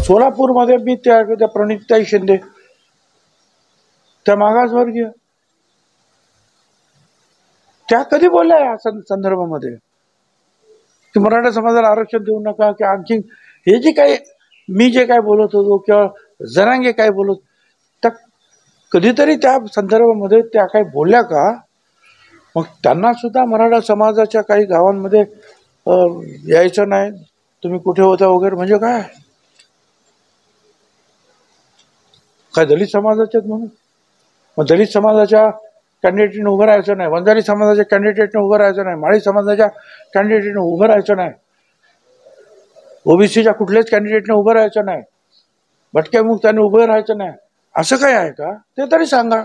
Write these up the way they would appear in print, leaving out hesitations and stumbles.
सोलापूरमध्ये मी त्या प्रणिताई शिंदे, त्या मागासवर्गीय, त्या कधी बोलल्या या संदर्भामध्ये की मराठा समाजाला आरक्षण देऊ नका, की आणखी हे जे काही मी जे काय बोलत होतो किंवा जरांगे काय बोलत, त्या कधीतरी त्या संदर्भामध्ये त्या काही बोलल्या का? मग त्यांना सुद्धा मराठा समाजाच्या काही गावांमध्ये यायचं नाही, तुम्ही कुठे होता वगैरे, म्हणजे काय दलित समाजाचे म्हणून? मग दलित समाजाच्या कॅन्डिडेटने उभं राहायचं नाही, वंजारी समाजाच्या कॅन्डिडेटने उभं राहायचं नाही, माळी समाजाच्या कॅन्डिडेटने उभं राहायचं नाही, ओबीसीच्या कुठल्याच कॅन्डिडेटने उभं राहायचं नाही, भटक्या मुक्तांनी उभं राहायचं नाही, असं काय आहे का? ते तरी सांगा.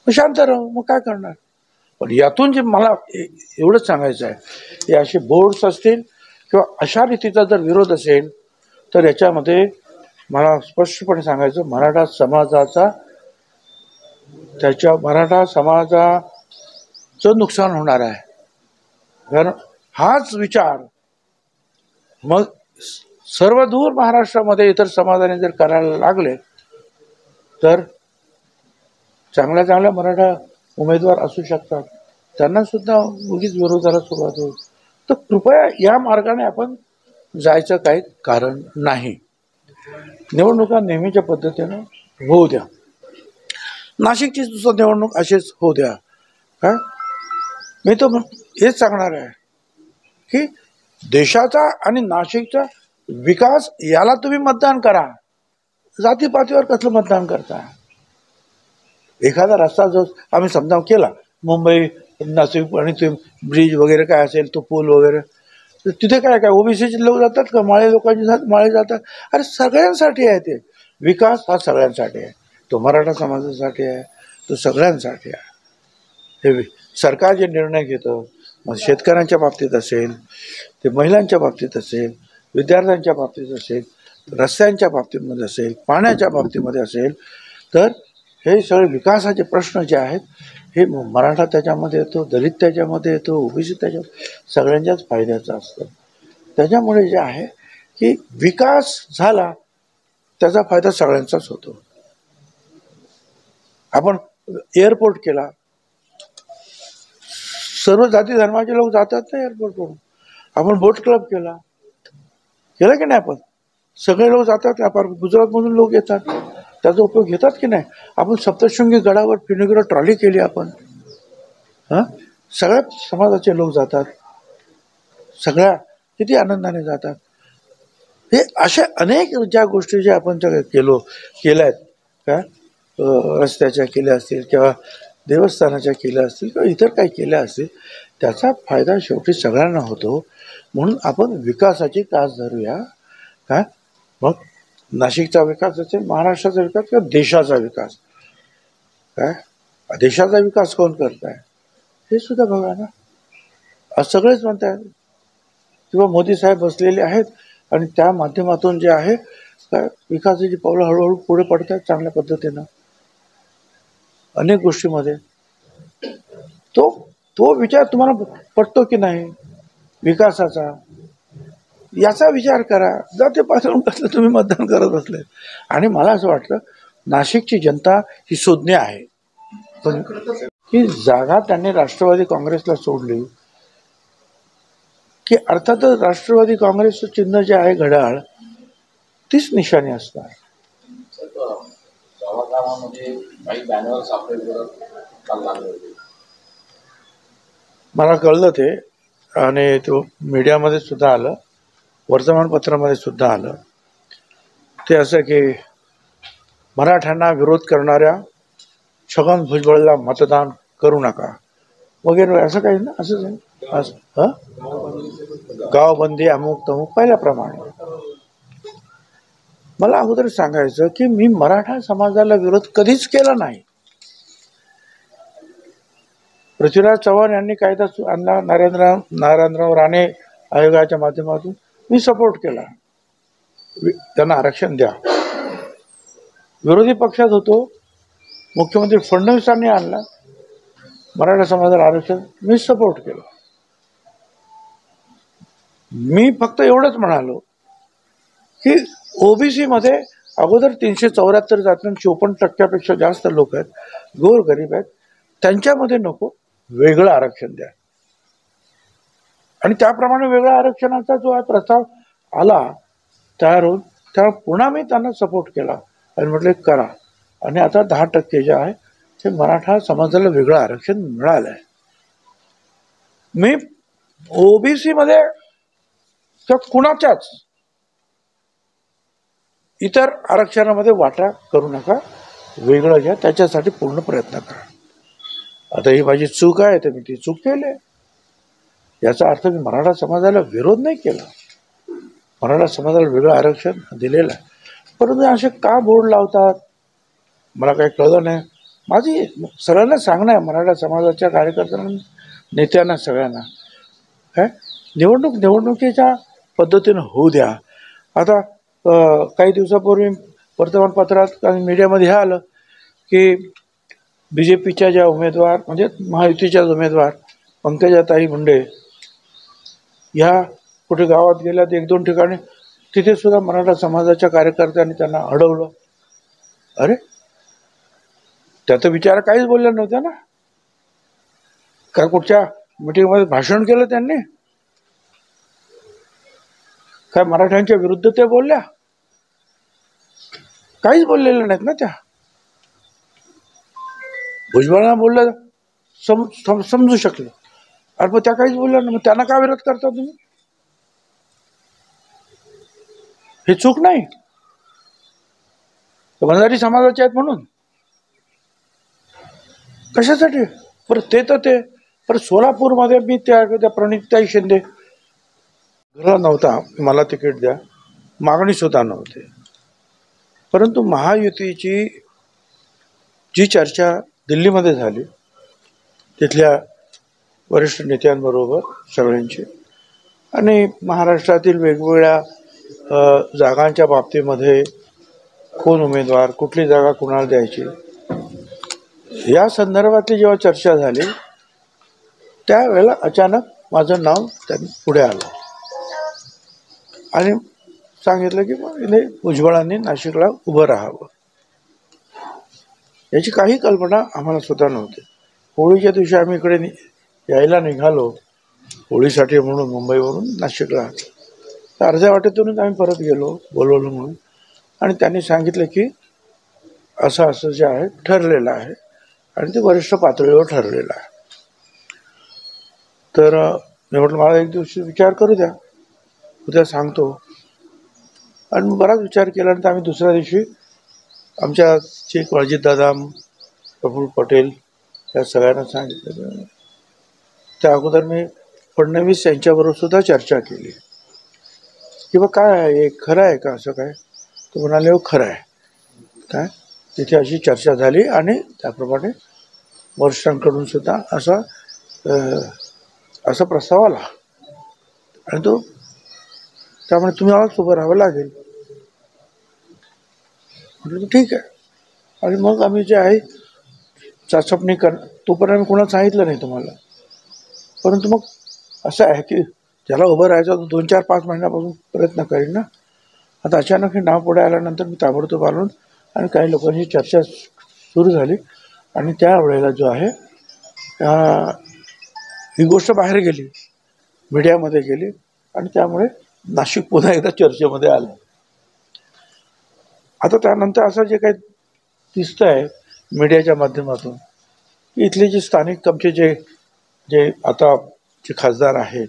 शांत राहू, मग काय करणार? पण यातून जे मला एवढंच सांगायचं आहे, हे असे बोर्ड्स असतील किंवा अशा रीतीचा जर विरोध असेल तर याच्यामध्ये मला स्पष्टपणे सांगायचं, मराठा समाजाचं नुकसान होणार आहे. कारण हाच विचार मग सर्व दूर महाराष्ट्रामध्ये इतर समाजाने जर करायला लागले तर चांगल्या चांगल्या मराठा उमेदवार असू शकतात, त्यांना सुद्धा उगीच विरोधाला सुरुवात होईल. तर कृपया या मार्गाने आपण जायचं काही कारण नाही. निवडणुका नेहमीच्या पद्धतीनं होऊ द्या. नाशिकची सुद्धा निवडणूक अशीच होऊ द्या. काय मी तर हेच सांगणार आहे की देशाचा आणि नाशिकचा विकास याला तुम्ही मतदान करा, जातीपातीवर कसलं मतदान करता? एखादा रस्ता जो आम्ही समजा केला, मुंबई नाशिक आणि ते ब्रिज वगैरे काय असेल, तो पूल वगैरे, तर तिथे काय काय ओबीसीचे लोक जातात का? माळे लोकांचे माळे जातात. अरे सगळ्यांसाठी आहे ते विकास, हा सगळ्यांसाठी आहे. तो मराठा समाजासाठी आहे, तो सगळ्यांसाठी आहे. हे सरकार जे निर्णय घेतं, मग शेतकऱ्यांच्या बाबतीत असेल, ते महिलांच्या बाबतीत असेल, विद्यार्थ्यांच्या बाबतीत असेल, रस्त्यांच्या बाबतीमध्ये असेल, पाण्याच्या बाबतीमध्ये असेल, तर हे सगळे विकासाचे प्रश्न जे आहेत हे मराठा त्याच्यामध्ये येतो, दलित त्याच्यामध्ये येतो, ओबीसी त्याच्यात सगळ्यांच्याच फायद्याचं असतं. त्याच्यामुळे जे आहे की विकास झाला त्याचा फायदा सगळ्यांचाच होतो. आपण एअरपोर्ट केला, सर्व जाती धर्माचे लोक जातात ना एअरपोर्टवरून. आपण बोट क्लब केला की नाही? आपण सगळे लोक जातात, गुजरातमधून लोक येतात, त्याचा उपयोग घेतात की नाही? आपण सप्तशृंगी गडावर फिरण्यावर ट्रॉली केली आपण, सगळ्या समाजाचे लोक जातात, सगळ्या किती आनंदाने जातात. हे अशा अनेक ज्या गोष्टी ज्या आपण केल्यात काय, रस्त्याच्या केल्या असतील किंवा देवस्थानाच्या केल्या असतील किंवा इतर काही केल्या असतील, त्याचा फायदा शेवटी सगळ्यांना होतो. म्हणून आपण विकासाची कास धरूया. काय मग नाशिकचा विकास असेल, महाराष्ट्राचा विकास किंवा देशाचा विकास, काय देशाचा विकास कोण करताय हे सुद्धा बघा ना. आज सगळेच म्हणतात किंवा मोदी साहेब बसलेले आहेत आणि त्या माध्यमातून जे आहे काय विकासाची पावलं हळूहळू पुढे पडत आहेत चांगल्या पद्धतीनं अनेक गोष्टीमध्ये. तो विचार तुम्हाला पटतो की नाही विकासाचा, याचा विचार करा. जातीपासून कसलं तुम्ही मतदान करत असले. आणि मला असं वाटतं नाशिकची जनता ही सुज्ञ आहे. पण ही जागा त्यांनी राष्ट्रवादी काँग्रेसला सोडली की अर्थातच राष्ट्रवादी काँग्रेसचं चिन्ह जे आहे घड्याळ, तीच निशाणी असणार. मला कळलं ते, आणि तो मीडियामध्ये सुद्धा आलं, वर्तमानपत्रामध्ये सुद्धा आलं. ते असं की मराठ्यांना विरोध करणाऱ्या छगन भुजबळला मतदान करू नका वगैरे असं काही ना, असंच आहे. असं गावबंदी अमुक तमुक पहिल्याप्रमाणे. मला अगोदर सांगायचं की मी मराठा समाजाला विरोध कधीच केला नाही. पृथ्वीराज चव्हाण यांनी कायदा आणला, नारायणराव राणे आयोगाच्या माध्यमातून मी सपोर्ट केला, त्यांना आरक्षण द्या. विरोधी पक्षात होतो, मुख्यमंत्री फडणवीसांनी आणला मराठा समाजाला आरक्षण, मी सपोर्ट केला. मी फक्त एवढंच म्हणालो की ओबीसी मध्ये अगोदर 374 जातीं 54% जास्त लोक आहेत, गोरगरीब आहेत, त्यांच्यामध्ये नको, वेगळं आरक्षण द्या. आणि त्याप्रमाणे वेगळ्या आरक्षणाचा जो आहे प्रस्ताव आला तयार होऊन, त्या पुन्हा मी त्यांना सपोर्ट केला आणि म्हटलं करा. आणि आता 10% जे आहे ते मराठा समाजाला वेगळं आरक्षण मिळालं आहे. मी ओबीसी मध्ये किंवा कुणाच्याच इतर आरक्षणामध्ये वाटा करू नका, वेगळं घ्या, त्याच्यासाठी पूर्ण प्रयत्न करा. आता ही माझी चूक आहे तर मी ती चूक केली. याचा अर्थ मी मराठा समाजाला विरोध नाही केला, मराठा समाजाला वेगळं आरक्षण दिलेलं आहे. परंतु असे का बोर्ड लावतात मला काही कळलं नाही. माझी सगळ्यांना सांगणं आहे, मराठा समाजाच्या कार्यकर्त्यांना, नेत्यांना, सगळ्यांना काय निवडणुकीच्या पद्धतीनं होऊ द्या. आता काही दिवसापूर्वी वर्तमानपत्रात आणि मीडियामध्ये हे आलं की BJPच्या ज्या उमेदवार म्हणजे महायुतीच्या उमेदवार पंकजाताई मुंडे ह्या कुठे गावात गेल्या, 1-2 ठिकाणी तिथे सुद्धा मराठा समाजाच्या कार्यकर्त्यांनी त्यांना अडवलं. अरे त्याचा विचार काहीच बोलल्या नव्हत्या ना. का कुठच्या मिटिंगमध्ये भाषण केलं त्यांनी? काय मराठ्यांच्या विरुद्ध ते बोलल्या? काहीच बोललेल्या नाहीत ना त्या. भुजबळांना बोललं समजू शकलं, अरे पण त्या काहीच बोलल्या नाही. मग त्यांना का विरोध करता तुम्ही? हे चूक नाही, वंजारी समाजाचे आहेत म्हणून कशासाठी? परत ते परत सोलापूरमध्ये मी त्या प्रणिताई शिंदे घरा नव्हता, मला तिकीट द्या, मागणी सुद्धा नव्हती. परंतु महायुतीची जी चर्चा दिल्लीमध्ये झाली तिथल्या वरिष्ठ नेत्यांबरोबर सगळ्यांची, आणि महाराष्ट्रातील वेगवेगळ्या जागांच्या बाबतीमध्ये कोण उमेदवार, कुठली जागा कुणाला द्यायची, या संदर्भातली जेव्हा चर्चा झाली त्यावेळेला अचानक माझं नाव त्यांनी पुढे आलं आणि सांगितलं की मग इथे भुजबळांनी नाशिकला उभं राहावं. याची काही कल्पना आम्हाला सुद्धा नव्हती. होळीच्या दिवशी आम्ही इकडे यायला निघालो होळीसाठी म्हणून मुंबईवरून नाशिकला. तर अर्ध्या वाटेतूनच आम्ही परत गेलो बोलवलं म्हणून, आणि त्यांनी सांगितलं की असं असं जे आहे ठरलेलं आहे आणि ते वरिष्ठ पातळीवर ठरलेलं आहे. तर मी म्हटलं मला एक दिवशी विचार करू द्या, उद्या सांगतो. आणि बराच विचार केल्यानंतर आम्ही दुसऱ्या दिवशी आमच्या चीफ अजितदादा, प्रफुल्ल पटेल या सगळ्यांना सांगितलं. त्या अगोदर मी फडणवीस यांच्याबरोबर सुद्धा चर्चा केली की बा काय आहे, हे खरं आहे का, असं काय? तो म्हणाले हो खरं आहे. काय तिथे अशी चर्चा झाली आणि त्याप्रमाणे वरिष्ठांकडून सुद्धा असा प्रस्ताव आला आणि तो त्यामुळे तुम्ही आवाज उभं राहावं लागेल. म्हटलं ठीक आहे. आणि मग आम्ही जे आहे चाचपणी तोपर्यंत आम्ही कोणाला सांगितलं नाही तुम्हाला. परंतु मग असं आहे की ज्याला उभं राहायचं तो 2-4-5 महिन्यापासून प्रयत्न करेन ना. आता अचानक हे नाव पुढे आल्यानंतर मी ताबडतोब आलो आणि काही लोकांची चर्चा सुरू झाली आणि त्यावेळेला जो आहे ही गोष्ट बाहेर गेली, मीडियामध्ये गेली आणि त्यामुळे नाशिक पुन्हा एकदा चर्चेमध्ये आलं. आता त्यानंतर असं जे काही दिसतं आहे मीडियाच्या माध्यमातून की इथले जे स्थानिक आमचे जे आता जे खासदार आहेत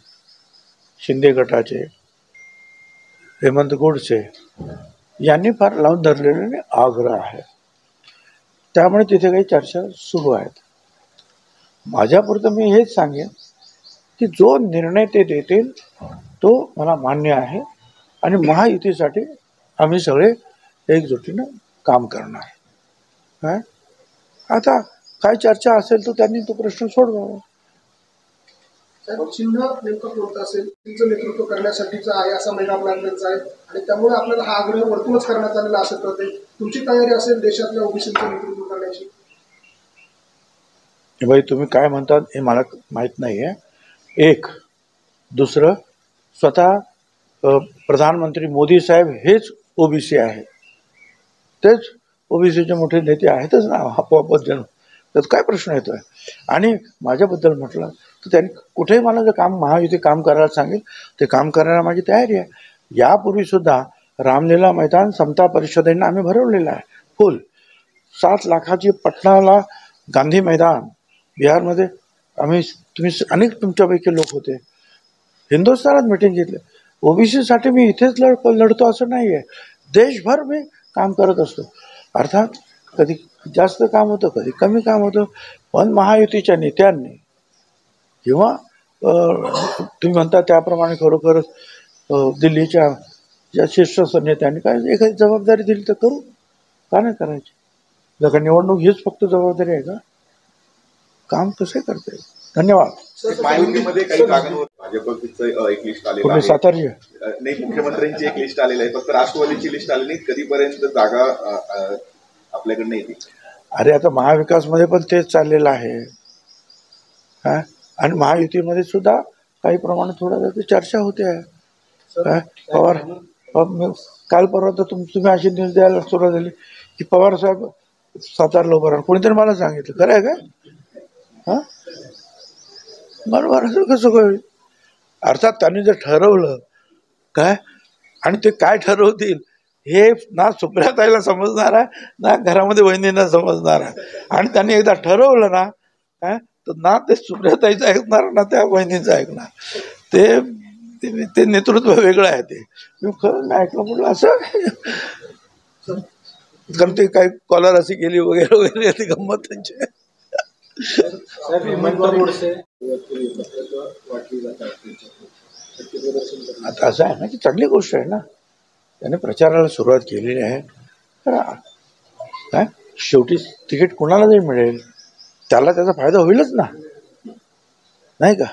शिंदे गटाचे, हेमंत गोडसे यांनी फार लावून धरलेले आग्रह आहे. त्यामुळे तिथे काही चर्चा सुरू आहेत. माझ्यापुरतं मी हेच सांगेन की जो निर्णय ते देतील तो मला मान्य आहे आणि महायुतीसाठी आम्ही सगळे एकजुटीनं काम करणार. काय आता काय चर्चा असेल तर त्यांनी तो प्रश्न सोडवावा. चिन्ह नेमकं कोणतं असेल तिचं नेतृत्व करण्यासाठीचं आहे असा महिला प्लॅनचा आहे आणि त्यामुळे आपल्याला हा आग्रह वरतूनच करण्यात आलेला असं कळते. तुमची तयारी असेल देशातल्या ओबीसीचं नेतृत्व करण्याची? भाई तुम्ही काय म्हणतात हे मला माहीत नाही आहे. एक दुसरं स्वतः प्रधानमंत्री मोदी साहेब हेच ओबीसी आहे, तेच ओबीसीचे मोठे नेते आहेतच ना आपोआपच जण. त्यात काय प्रश्न येतोय? आणि माझ्याबद्दल म्हटलं तर त्यांनी कुठेही मला जर काम महायुती काम करायला सांगेल ते काम करायला माझी तयारी आहे. यापूर्वीसुद्धा रामलीला मैदान समता परिषदेने आम्ही भरवलेलं आहे फुल. 7 लाखाची पटणाला गांधी मैदान बिहारमध्ये आम्ही, तुम्ही अनेक तुमच्यापैकी लोक होते, हिंदुस्थानात मिटिंग घेतली. ओबीसीसाठी मी इथेच लढतो असं नाही आहे, देशभर मी काम करत असतो. अर्थात कधी जास्त काम होतं, कधी कमी काम होतं, पण महायुतीच्या नेत्यांनी किंवा तुम्ही म्हणता त्याप्रमाणे खरोखरच दिल्लीच्या ज्या शीर्ष नेत्यांनी काय एखादी जबाबदारी दिली तर करू, का नाही करायची? जर का निवडणूक हीच फक्त जबाबदारी आहे का? काम कसे करते? धन्यवाद. महायुतीमध्ये काही जागांवर भाजपचं एक लिस्ट आलेलं तुम्ही आहे. सातारी नाही, मुख्यमंत्र्यांची एक लिस्ट आलेली आहे, फक्त राष्ट्रवादीची लिस्ट आलेली नाही. कधीपर्यंत जागा आपल्याकडनं येते? अरे आता महाविकासमध्ये पण तेच चाललेलं आहे हा, आणि महायुतीमध्ये सुद्धा काही प्रमाणात थोडा चर्चा होते आहे. पवार काल परवा तर तुम्ही अशी न्यूज द्यायला सुरुवात झाली की पवार साहेब सातारला उभं राहणार. कोणीतरी मला सांगितलं, खरं आहे का? हां, बरोबर असं कसं होईल? अर्थात त्यांनी जर ठरवलं काय, आणि ते काय ठरवतील हे ना सुप्रियाताईला समजणार आहे ना घरामध्ये वहिनींना समजणार आहे. आणि त्यांनी एकदा ठरवलं ना काय, तर ना ते सुप्रियाताईचं ऐकणार ना त्या वहिनीचं ऐकणार. ते नेतृत्व वेगळं आहे. ते मी खरं नाही ऐकलं म्हटलं असं, कारण ते काही कॉलर अशी गेली वगैरे वगैरे ती गंमत त्यांची. आता असं आहे ना की चांगली गोष्ट आहे ना, त्याने प्रचाराला सुरुवात केलेली आहे. काय शेवटी तिकीट कुणाला जरी मिळेल त्याला त्याचा फायदा होईलच ना, नाही का?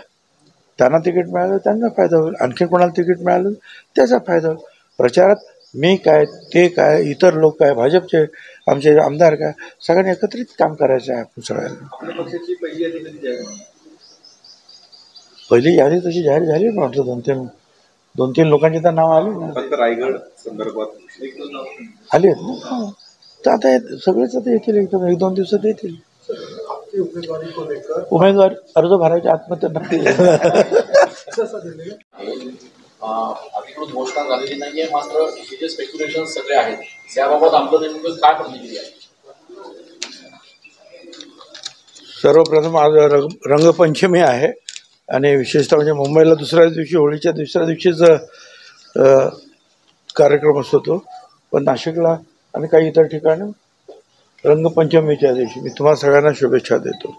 त्यांना तिकीट मिळालं त्यांना फायदा होईल, आणखी कोणाला तिकीट मिळालं त्याचा फायदा होईल. प्रचारात मी काय, ते काय, इतर लोक काय, भाजपचे आमचे आमदार काय, सगळ्यांनी एकत्रित काम करायचं आहे आपण सगळ्यांना. पहिली यादी तशी जाहीर झाली ना, वाटतं दोन तीन लोकांची तर नाव आली ना. फक्त रायगड संदर्भात आली आहेत ना. तर आता सगळेच आता येतील, एकदम 1-2 दिवसात येतील. उमेदवार अर्ज भरायच्या आत्महत्या नक्की. अधिकृत घोषणा झालेली नाहीये, मात्र हे जे स्पेक्युलेशन सगळे आहेत त्याबाबत आपलं नेमकं काय प्रतिक्रिया आहे? सर्वप्रथम आज रंगपंचमी आहे आणि विशेषतः म्हणजे मुंबईला दुसऱ्या दिवशी, होळीच्या दुसऱ्या दिवशीच कार्यक्रम असतो तो, पण नाशिकला आणि काही इतर ठिकाणी रंगपंचमीच्या दिवशी. मी तुम्हाला सगळ्यांना शुभेच्छा देतो.